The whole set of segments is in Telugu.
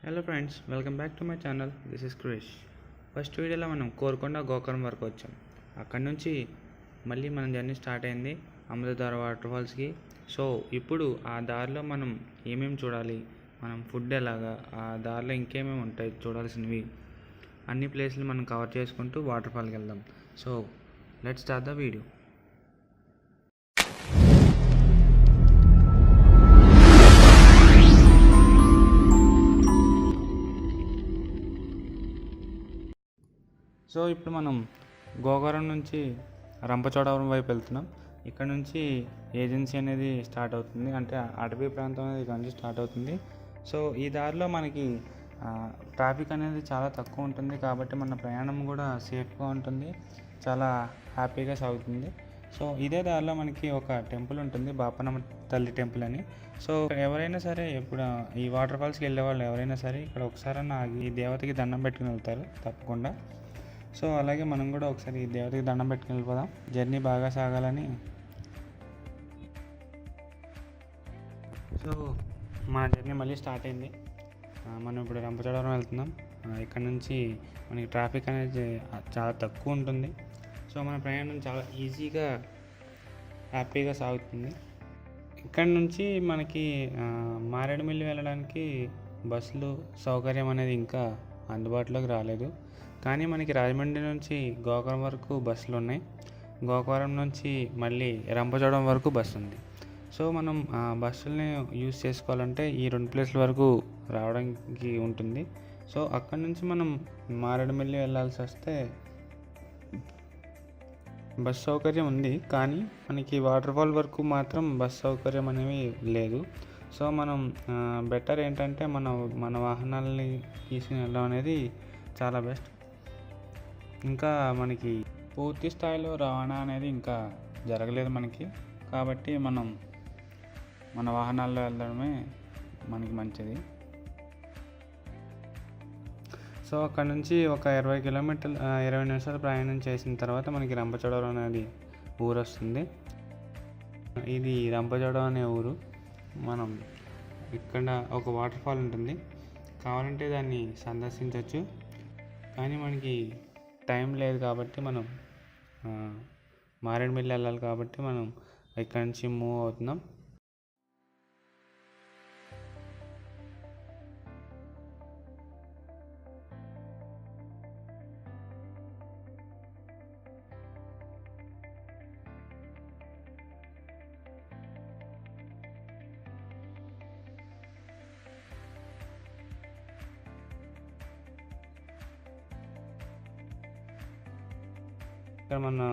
Hello friends, welcome back to my channel. This is Krish. First వీడియోలో మనం కోరుకొండ గోకర్ణం వరకు వచ్చాం. అక్కడి నుంచి మళ్ళీ మన జర్నీ స్టార్ట్ అయింది అమృతధార వాటర్ ఫాల్స్కి. సో ఇప్పుడు ఆ దారిలో మనం ఏమేమి చూడాలి, మనం ఫుడ్ ఎలాగా, ఆ దారిలో ఇంకేమేమి ఉంటాయి చూడాల్సినవి, అన్ని ప్లేస్లు మనం కవర్ చేసుకుంటూ వాటర్ ఫాల్కి వెళ్దాం. So let's start the video. So ఇప్పుడు మనం గోకవరం నుంచి రంపచోడవరం వైపు వెళ్తున్నాం. ఇక్కడ నుంచి ఏజెన్సీ అనేది స్టార్ట్ అవుతుంది, అంటే అటవీ ప్రాంతం అనేది ఇక్కడ నుంచి స్టార్ట్ అవుతుంది. సో ఈ దారిలో మనకి ట్రాఫిక్ అనేది చాలా తక్కువ ఉంటుంది, కాబట్టి మన ప్రయాణం కూడా సేఫ్గా ఉంటుంది, చాలా హ్యాపీగా సాగుతుంది. సో ఇదే దారిలో మనకి ఒక టెంపుల్ ఉంటుంది, బాపనమ్మ తల్లి టెంపుల్ అని. సో ఎవరైనా సరే ఇప్పుడు ఈ వాటర్ ఫాల్స్కి వెళ్ళే వాళ్ళు ఎవరైనా సరే ఇక్కడ ఒకసారి ఆగి ఈ దేవతకి దండం పెట్టుకుని వెళ్తారు తప్పకుండా. సో అలాగే మనం కూడా ఒకసారి ఈ దేవతకి దండం పెట్టుకుని వెళ్ళిపోదాం, జర్నీ బాగా సాగాలని. సో మన జర్నీ మళ్ళీ స్టార్ట్ అయింది. మనం ఇప్పుడు రంపచోడవరం వెళ్తున్నాం. ఇక్కడ నుంచి మనకి ట్రాఫిక్ అనేది చాలా తక్కువ ఉంటుంది. సో మన ప్రయాణం చాలా ఈజీగా హ్యాపీగా సాగుతుంది. ఇక్కడ నుంచి మనకి మారేడుమిల్లి వెళ్ళడానికి బస్సులు సౌకర్యం అనేది ఇంకా అందుబాటులోకి రాలేదు, కానీ మనకి రాజమండ్రి నుంచి గోకవరం వరకు బస్సులు ఉన్నాయి. గోకవరం నుంచి మళ్ళీ రంపచోడవరం వరకు బస్సు ఉంది. సో మనం బస్సుల్ని యూజ్ చేసుకోవాలంటే ఈ రెండు ప్లేస్ల వరకు రావడానికి ఉంటుంది. సో అక్కడి నుంచి మనం మారేడుమిల్లి వెళ్ళాల్సి వస్తే బస్ సౌకర్యం ఉంది, కానీ మనకి వాటర్ ఫాల్ వరకు మాత్రం బస్ సౌకర్యం అనేవి లేదు. సో మనం బెటర్ ఏంటంటే మన వాహనాలని తీసుకుని వెళ్ళడం అనేది చాలా బెస్ట్. ఇంకా మనకి పూర్తి స్థాయిలో రవాణా అనేది ఇంకా జరగలేదు మనకి, కాబట్టి మనం మన వాహనాల్లో వెళ్ళడమే మనకి మంచిది. సో అక్కడ నుంచి ఒక 20 నిమిషాలు ప్రయాణం చేసిన తర్వాత మనకి రంపచోడవరం అనేది ఊరు వస్తుంది. ఇది రంపచోడవరం అనే ఊరు. మనం ఇక్కడ ఒక వాటర్ ఫాల్ ఉంటుంది, కావాలంటే దాన్ని సందర్శించవచ్చు, కానీ మనకి టైం లేదు కాబట్టి మనం మారేడుమిల్లి వెళ్ళాలి కాబట్టి మనం ఇక్కడి నుంచి మూవ్ అవుతున్నాం. ఇక్కడ మన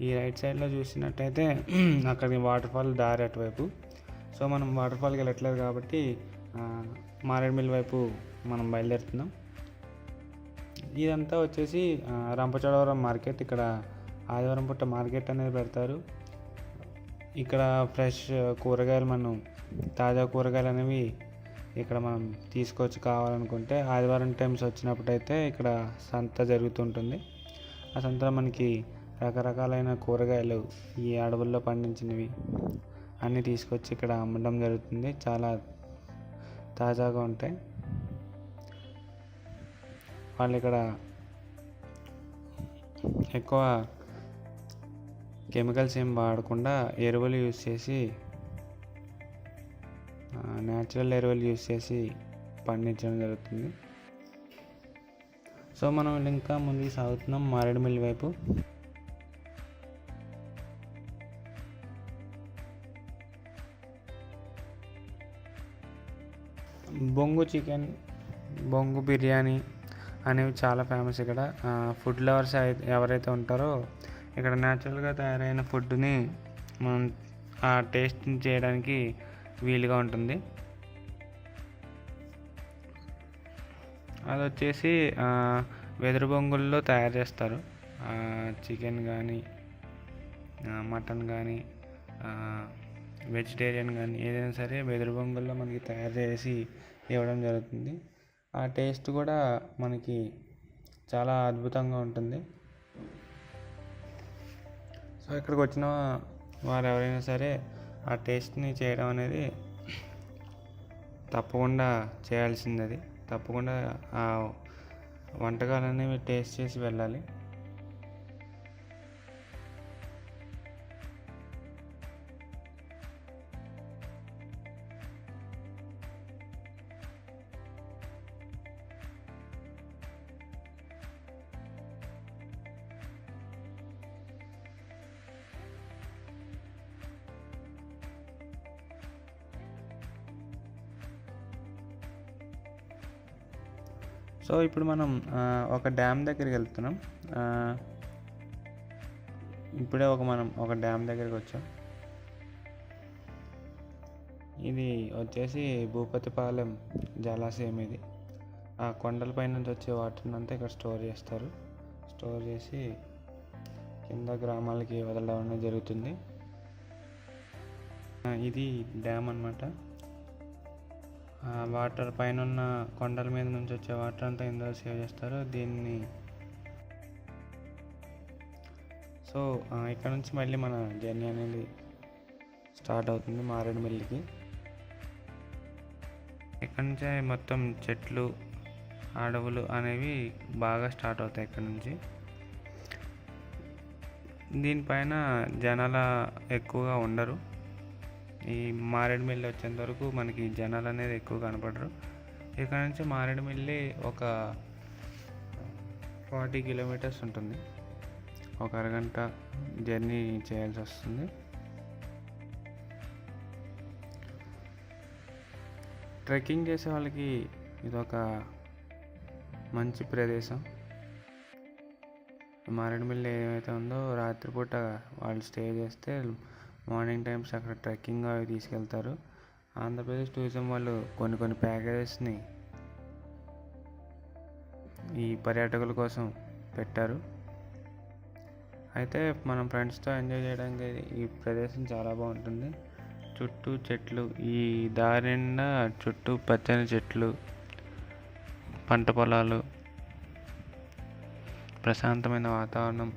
ఈ రైట్ సైడ్లో చూసినట్టయితే అక్కడికి వాటర్ ఫాల్ దారి అటువైపు. సో మనం వాటర్ ఫాల్కి వెళ్ళట్లేదు కాబట్టి మారేడుమిల్లి వైపు మనం బయలుదేరుతున్నాం. ఇదంతా వచ్చేసి రంపచోడవరం మార్కెట్. ఇక్కడ ఆదివారం పూట మార్కెట్ అనేది పెడతారు. ఇక్కడ ఫ్రెష్ కూరగాయలు, మనం తాజా కూరగాయలు అనేవి ఇక్కడ మనం తీసుకోవచ్చు కావాలనుకుంటే. ఆదివారం టైమ్స్ వచ్చినప్పుడైతే ఇక్కడ సంత జరుగుతుంటుంది. ఆ సంతలో మనకి రకరకాలైన కూరగాయలు, ఈ అడవుల్లో పండించినవి అన్నీ తీసుకొచ్చి ఇక్కడ అమ్మడం జరుగుతుంది. చాలా తాజాగా ఉంటాయి. వాళ్ళు ఇక్కడ ఎక్కువ కెమికల్స్ ఏం వాడకుండా ఎరువులు యూజ్ చేసి, న్యాచురల్ ఎరువులు యూజ్ చేసి పండించడం జరుగుతుంది. సో మనం ఇంకా ముందుకు సాగుతున్నాం మారేడుమిల్లి వైపు. బొంగు చికెన్, బొంగు బిర్యానీ అనేవి చాలా ఫేమస్ ఇక్కడ. ఫుడ్ లవర్స్ ఎవరైతే ఉంటారో ఇక్కడ న్యాచురల్గా తయారైన ఫుడ్ని మనం టేస్ట్ చేయడానికి వీలుగా ఉంటుంది. అది వచ్చేసి వెదురు బొంగుల్లో తయారు చేస్తారు. చికెన్ కానీ, మటన్ కానీ, వెజిటేరియన్ కానీ ఏదైనా సరే వెదురు బొంగుల్లో మనకి తయారు చేసి ఇవ్వడం జరుగుతుంది. ఆ టేస్ట్ కూడా మనకి చాలా అద్భుతంగా ఉంటుంది. సో ఇక్కడికి వచ్చిన వారు ఎవరైనా సరే ఆ టేస్ట్ని చేయడం అనేది తప్పకుండా చేయాల్సింది. తప్పకుండా ఆ వంటకాలనేవి టేస్ట్ చేసి వెళ్ళాలి. సో ఇప్పుడు మనం ఒక డ్యామ్ దగ్గరికి వెళ్తున్నాం. ఇప్పుడే మనం ఒక డ్యామ్ దగ్గరికి వచ్చాం. ఇది వచ్చేసి భూపతిపాలెం జలాశయం. ఇది ఆ కొండలపై నుంచి వచ్చే వాటర్ని అంతా ఇక్కడ స్టోర్ చేస్తారు. స్టోర్ చేసి కింద గ్రామాలకి వదలడం అనేది జరుగుతుంది. ఇది డ్యామ్ అన్నమాట. వాటర్ పైన ఉన్న కొండల మీద నుంచి వచ్చే వాటర్ అంతా ఇందులో సేవ్ చేస్తారు దీన్ని. సో ఇక్కడ నుంచి మళ్ళీ మన జర్నీ అనేది స్టార్ట్ అవుతుంది మారేడుమిల్లికి. ఇక్కడ నుంచే మొత్తం చెట్లు, అడవులు అనేవి బాగా స్టార్ట్ అవుతాయి ఇక్కడ నుంచి. దీనిపైన జనాలు ఎక్కువగా ఉండరు. ఈ మారేడుమిల్లి వచ్చేంత వరకు మనకి జనాలు అనేది ఎక్కువ కనపడరు. ఇక్కడ నుంచి మారేడుమిల్లి ఒక 40 కిలోమీటర్స్ ఉంటుంది. ఒక అరగంట జర్నీ చేయాల్సి వస్తుంది. ట్రెక్కింగ్ చేసే వాళ్ళకి ఇదొక మంచి ప్రదేశం. మారేడుమిల్లి ఏమైతే ఉందో రాత్రిపూట వాళ్ళు స్టే చేస్తే మార్నింగ్ టైమ్స్ అక్కడ ట్రెక్కింగ్ అవి తీసుకెళ్తారు. ఆంధ్రప్రదేశ్ టూరిజం వాళ్ళు కొన్ని ప్యాకేజెస్ని ఈ పర్యాటకుల కోసం పెట్టారు. అయితే మనం ఫ్రెండ్స్తో ఎంజాయ్ చేయడానికి ఈ ప్రదేశం చాలా బాగుంటుంది. చుట్టూ చెట్లు, ఈ దారి నిండా చుట్టూ పచ్చని చెట్లు, పంట పొలాలు, ప్రశాంతమైన వాతావరణం,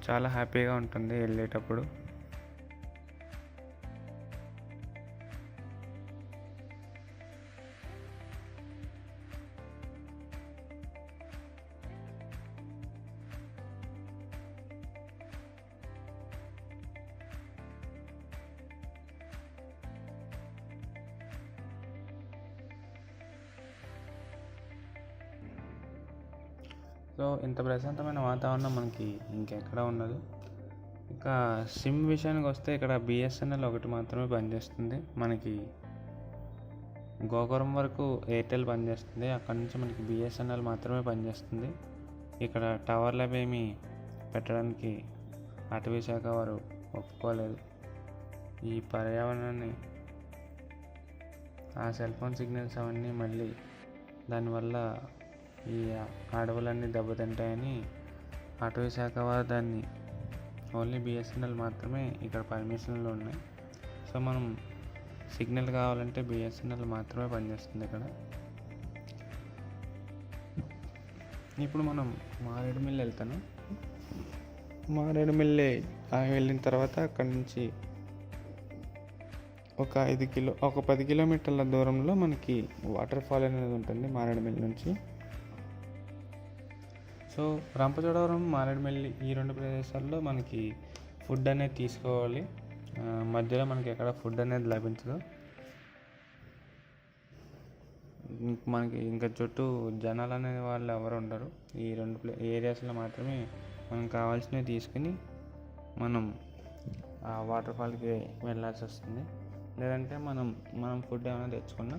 చాలా హ్యాపీగా ఉంటుంది వెళ్ళేటప్పుడు. సో ఇంత ప్రశాంతమైన వాతావరణం మనకి ఇంకెక్కడ ఉండదు. ఇంకా సిమ్ విషయానికి వస్తే ఇక్కడ బిఎస్ఎన్ఎల్ ఒకటి మాత్రమే పనిచేస్తుంది. మనకి గోకురం వరకు ఎయిర్టెల్ పనిచేస్తుంది. అక్కడ నుంచి మనకి బిఎస్ఎన్ఎల్ మాత్రమే పనిచేస్తుంది. ఇక్కడ టవర్లు అవేమి పెట్టడానికి అటవీ శాఖ వారు ఒప్పుకోలేదు. ఈ పర్యావరణాన్ని, ఆ సెల్ ఫోన్ సిగ్నల్స్ అవన్నీ మళ్ళీ దానివల్ల ఈ అడవులన్నీ దెబ్బతింటాయని అటవీ శాఖ వారు దాన్ని ఓన్లీ బిఎస్ఎన్ఎల్ మాత్రమే ఇక్కడ పర్మిషన్లు ఉన్నాయి. సో మనం సిగ్నల్ కావాలంటే బిఎస్ఎన్ఎల్ మాత్రమే పనిచేస్తుంది ఇక్కడ. ఇప్పుడు మనం మారేడుమిల్లి వెళ్తాను. మారేడుమిల్లి వెళ్ళిన తర్వాత అక్కడి నుంచి ఒక 10 కిలోమీటర్ల దూరంలో మనకి వాటర్ ఫాల్ అనేది ఉంటుంది మారేడుమిల్లి నుంచి. సో రంపచోడవరం, మారేడుమిల్లి ఈ 2 ప్రదేశాల్లో మనకి ఫుడ్ అనేది తీసుకోవాలి. మధ్యలో మనకి ఎక్కడ ఫుడ్ అనేది లభించదు. మనకి ఇంకా చుట్టూ జనాలు అనే వాళ్ళు ఎవరు ఉండరు. ఈ 2 ఏరియాస్లో మాత్రమే మనం కావాల్సినవి తీసుకుని మనం ఆ వాటర్ ఫాల్కి వెళ్ళాల్సి వస్తుంది. లేదంటే మనం ఫుడ్ ఏమైనా తెచ్చుకున్నా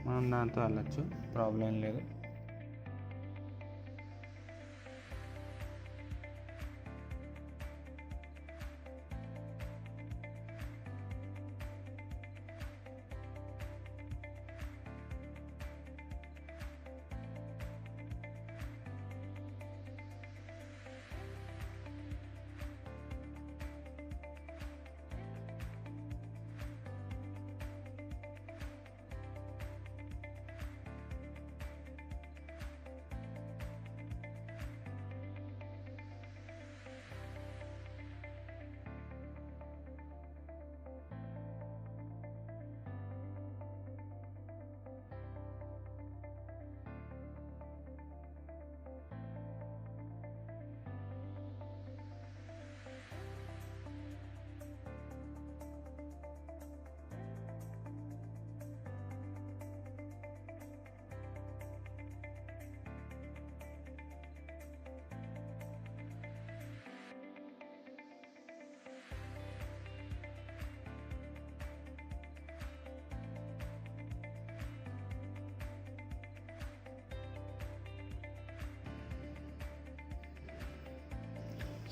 మనం దాంతో వెళ్ళచ్చు, ప్రాబ్లం లేదు.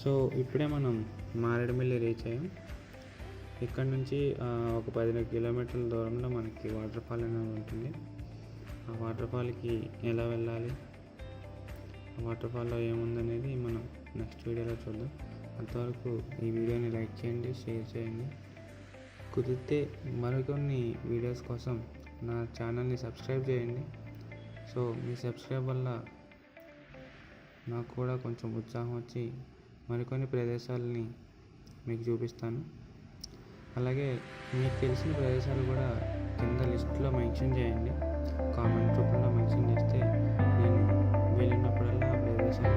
సో ఇప్పుడే మనం మారేడుమిల్లి రీచ్ అయ్యాం. ఇక్కడ నుంచి ఒక 15 కిలోమీటర్ల దూరంలో మనకి వాటర్ ఫాల్ అనేది ఉంటుంది. ఆ వాటర్ ఫాల్కి ఎలా వెళ్ళాలి, ఆ వాటర్ ఫాల్లో ఏముందనేది మనం నెక్స్ట్ వీడియోలో చూద్దాం. అంతవరకు ఈ వీడియోని లైక్ చేయండి, షేర్ చేయండి. కుదిరితే మరికొన్ని వీడియోస్ కోసం నా ఛానల్ని సబ్స్క్రైబ్ చేయండి. సో మీ సబ్స్క్రైబ్ వల్ల నాకు కూడా కొంచెం ఉత్సాహం వచ్చి మరికొన్ని ప్రదేశాలని మీకు చూపిస్తాను. అలాగే మీకు తెలిసిన ప్రదేశాలు కూడా కింద లిస్ట్లో మెన్షన్ చేయండి. కామెంట్ రూపంలో మెన్షన్ చేస్తే నేను వెళ్ళినప్పుడల్లా ఆ ప్రదేశాలు